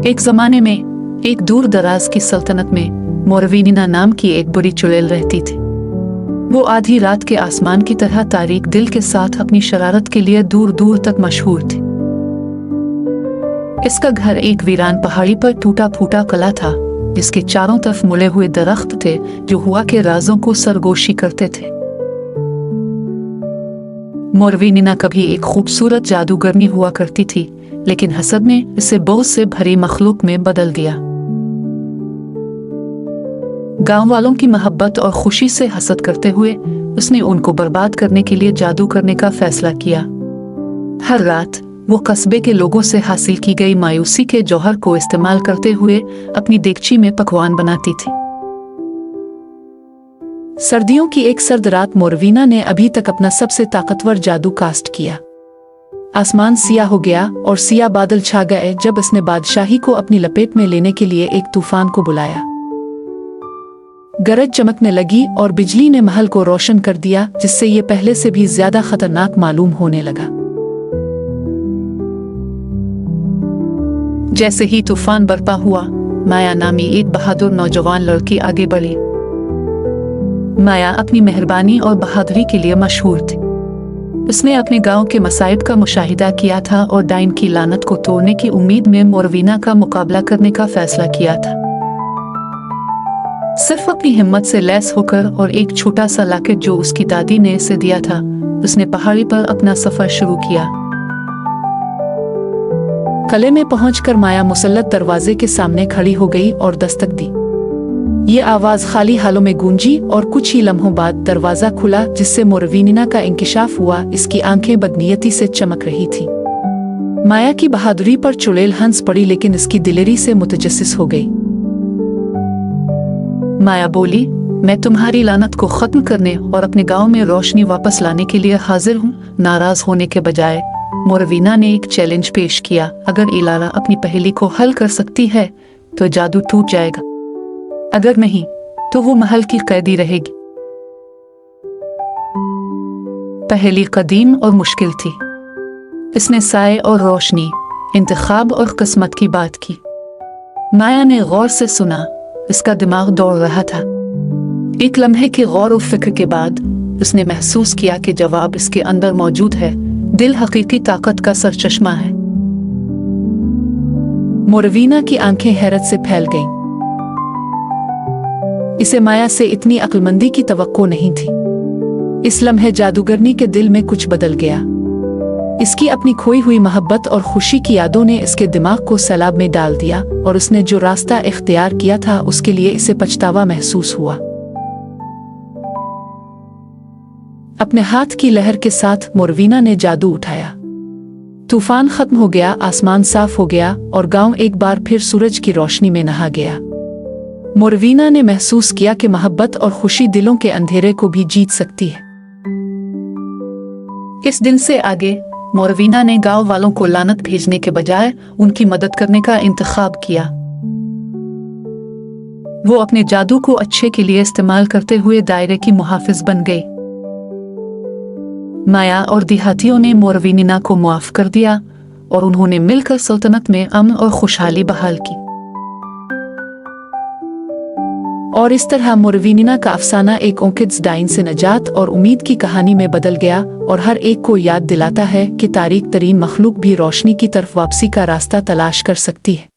एक जमाने में एक दूर दराज की सल्तनत में मोरवीनिना नाम की एक बुरी चुड़ैल रहती थी। वो आधी रात के आसमान की तरह तारीक दिल के साथ अपनी शरारत के लिए दूर दूर तक मशहूर थी। इसका घर एक वीरान पहाड़ी पर टूटा फूटा कला था, जिसके चारों तरफ मुड़े हुए दरख्त थे जो हुआ के राजों को सरगोशी करते थे। मोरवीनिना कभी एक खूबसूरत जादूगरनी हुआ करती थी, लेकिन हसद ने इसे बोझ से भरी मखलूक में बदल दिया। गांव वालों की मोहब्बत और खुशी से हसद करते हुए उसने उनको बर्बाद करने के लिए जादू करने का फैसला किया। हर रात वो कस्बे के लोगों से हासिल की गई मायूसी के जौहर को इस्तेमाल करते हुए अपनी देगची में पकवान बनाती थी। सर्दियों की एक सर्द रात मोरवीना ने अभी तक अपना सबसे ताकतवर जादू कास्ट किया। आसमान सिया हो गया और सिया बादल छा गए जब उसने बादशाही को अपनी लपेट में लेने के लिए एक तूफान को बुलाया। गरज चमकने लगी और बिजली ने महल को रोशन कर दिया, जिससे ये पहले से भी ज्यादा खतरनाक मालूम होने लगा। जैसे ही तूफान बरपा हुआ, माया नामी एक बहादुर नौजवान लड़की आगे बढ़ी। माया अपनी मेहरबानी और बहादुरी के लिए मशहूर थी। उसने अपने गांव के मसाइब का मुशाहिदा किया था और डाइन की लानत को तोड़ने की उम्मीद में मोरवीना का मुकाबला करने का फैसला किया था। सिर्फ अपनी हिम्मत से लैस होकर और एक छोटा सा लॉकेट जो उसकी दादी ने इसे दिया था, उसने पहाड़ी पर अपना सफर शुरू किया। कले में पहुंचकर माया मुसल्लत दरवाजे के सामने खड़ी हो गई और दस्तक दी। ये आवाज खाली हालों में गूंजी और कुछ ही लम्हों बाद दरवाजा खुला, जिससे मोरवीनिना का इंकिशाफ हुआ। इसकी आंखें बदनीयती से चमक रही थी। माया की बहादुरी पर चुड़ैल हंस पड़ी, लेकिन इसकी दिलेरी से मुतजस्सिस हो गई। माया बोली, मैं तुम्हारी लानत को खत्म करने और अपने गांव में रोशनी वापस लाने के लिए हाजिर हूँ। नाराज होने के बजाय मोरवीना ने एक चैलेंज पेश किया। अगर इलारा अपनी पहेली को हल कर सकती है तो जादू टूट जाएगा, अगर नहीं तो वो महल की कैदी रहेगी। पहेली कदीम और मुश्किल थी। इसने साए और रोशनी, इंतखाब और किस्मत की बात की। माया ने गौर से सुना। इसका दिमाग दौड़ रहा था। एक लम्हे के गौर और फिक्र के बाद उसने महसूस किया कि जवाब इसके अंदर मौजूद है। दिल हकीकी ताकत का सरचश्मा है। मोरवीना की आंखें हैरत से फैल गईं। इसे माया से इतनी अक्लमंदी की तवक्को नहीं थी। इस लम्हे जादूगरनी के दिल में कुछ बदल गया। इसकी अपनी खोई हुई मोहब्बत और खुशी की यादों ने इसके दिमाग को सैलाब में डाल दिया, और उसने जो रास्ता इख्तियार किया था उसके लिए इसे पछतावा महसूस हुआ। अपने हाथ की लहर के साथ मोरवीना ने जादू उठाया। तूफान खत्म हो गया, आसमान साफ हो गया और गांव एक बार फिर सूरज की रोशनी में नहा गया। मोरवीना ने महसूस किया कि मोहब्बत और खुशी दिलों के अंधेरे को भी जीत सकती है। इस दिन से आगे मोरवीना ने गांव वालों को लानत भेजने के बजाय उनकी मदद करने का इंतखाब किया। वो अपने जादू को अच्छे के लिए इस्तेमाल करते हुए दायरे की मुहाफिज बन गई। माया और देहातियों ने मोरवीनिना को मुआफ कर दिया और उन्होंने मिलकर सल्तनत में अमन और खुशहाली बहाल की। और इस तरह मोरवीनिना का अफसाना एक ओंकिड्स डाइन से नजात और उम्मीद की कहानी में बदल गया, और हर एक को याद दिलाता है कि तारीक तरीन मखलूक भी रोशनी की तरफ वापसी का रास्ता तलाश कर सकती है।